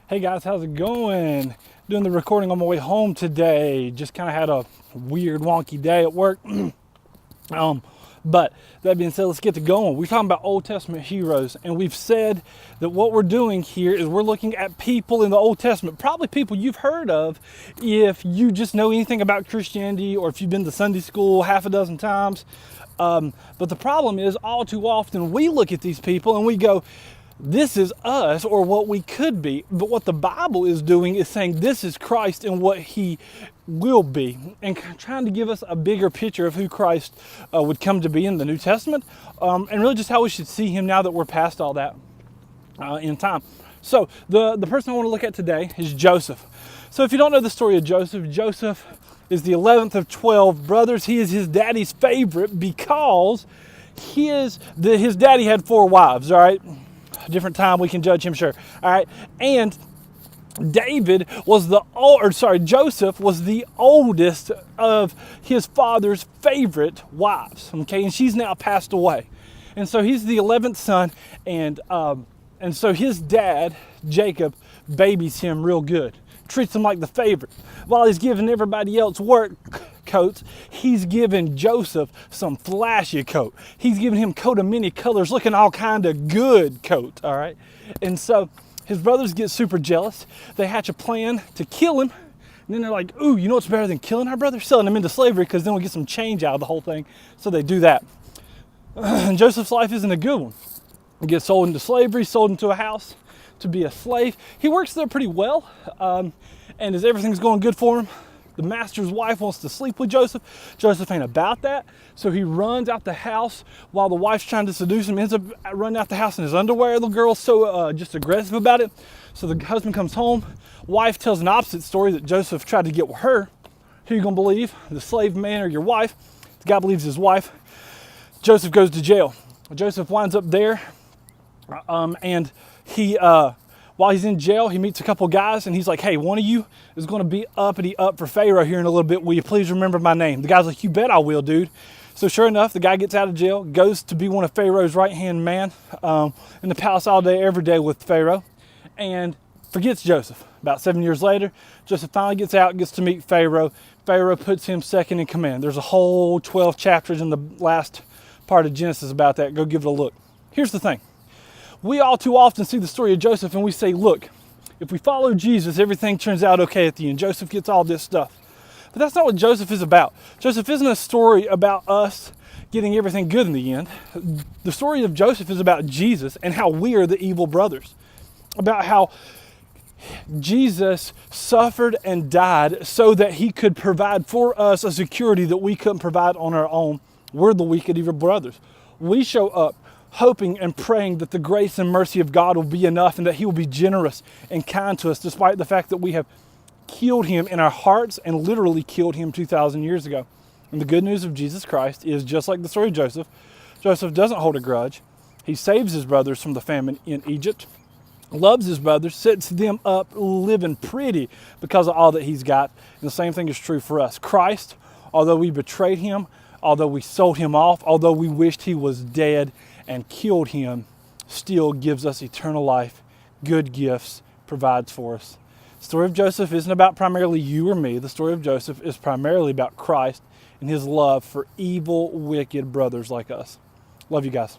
Hey guys, how's it going? Doing the recording on my way home today. Just kind of had a weird, wonky day at work. But that being said, let's get to going. We're talking about Old Testament heroes, and we've said that what we're doing here is we're looking at people in the Old Testament, probably people you've heard of if you just know anything about Christianity or if you've been to Sunday school half a dozen times. But the problem is, all too often we look at these people and we go, this is us or what we could be. But what the Bible is doing is saying this is Christ and what he will be, and trying to give us a bigger picture of who Christ would come to be in the New Testament, and really just how we should see him now that we're past all that in time. So the person I want to look at today is Joseph. So if you don't know the story of Joseph, Joseph is the 11th of 12 brothers. He is his daddy's favorite because his daddy had 4 wives, all right? A different time we can judge him, sure. All right. And Joseph was the oldest of his father's favorite wives. Okay, and she's now passed away. And so he's the 11th son, and so his dad, Jacob, babies him real good. Treats him like the favorite. While he's giving everybody else work coats, he's giving Joseph some flashy coat. He's giving him coat of many colors, looking all kind of good coat, all right? And so his brothers get super jealous. They hatch a plan to kill him. And then they're like, ooh, you know what's better than killing our brother? Selling him into slavery, because then we'll get some change out of the whole thing. So they do that. And Joseph's life isn't a good one. He gets sold into slavery, sold into a house to be a slave. He works there pretty well, and as everything's going good for him, the master's wife wants to sleep with Joseph. Joseph ain't about that, so he runs out the house while the wife's trying to seduce him, ends up running out the house in his underwear. The girl's so just aggressive about it. So the husband comes home. Wife tells an opposite story, that Joseph tried to get with her. Who you gonna believe? The slave man or your wife? The guy believes his wife. Joseph goes to jail. Joseph winds up there, and he while he's in jail, he meets a couple guys, and he's like, hey, one of you is going to be uppity up for Pharaoh here in a little bit. Will you please remember my name? The guy's like, you bet I will, dude. So sure enough, the guy gets out of jail, goes to be one of Pharaoh's right-hand man in the palace all day, every day with Pharaoh, and forgets Joseph. About 7 years later, Joseph finally gets out, gets to meet Pharaoh. Pharaoh puts him second in command. There's a whole 12 chapters in the last part of Genesis about that. Go give it a look. Here's the thing. We all too often see the story of Joseph and we say, look, if we follow Jesus, everything turns out okay at the end. Joseph gets all this stuff. But that's not what Joseph is about. Joseph isn't a story about us getting everything good in the end. The story of Joseph is about Jesus and how we are the evil brothers. About how Jesus suffered and died so that he could provide for us a security that we couldn't provide on our own. We're the wicked evil brothers. We show up hoping and praying that the grace and mercy of God will be enough and that he will be generous and kind to us, despite the fact that we have killed him in our hearts and literally killed him 2,000 years ago. And the good news of Jesus Christ is, just like the story of Joseph, Joseph doesn't hold a grudge. He saves his brothers from the famine in Egypt, loves his brothers, sets them up living pretty because of all that he's got. And the same thing is true for us. Christ, although we betrayed him, although we sold him off, although we wished he was dead and killed him, still gives us eternal life, good gifts, provides for us. The story of Joseph isn't about primarily you or me. The story of Joseph is primarily about Christ and his love for evil, wicked brothers like us. Love you guys.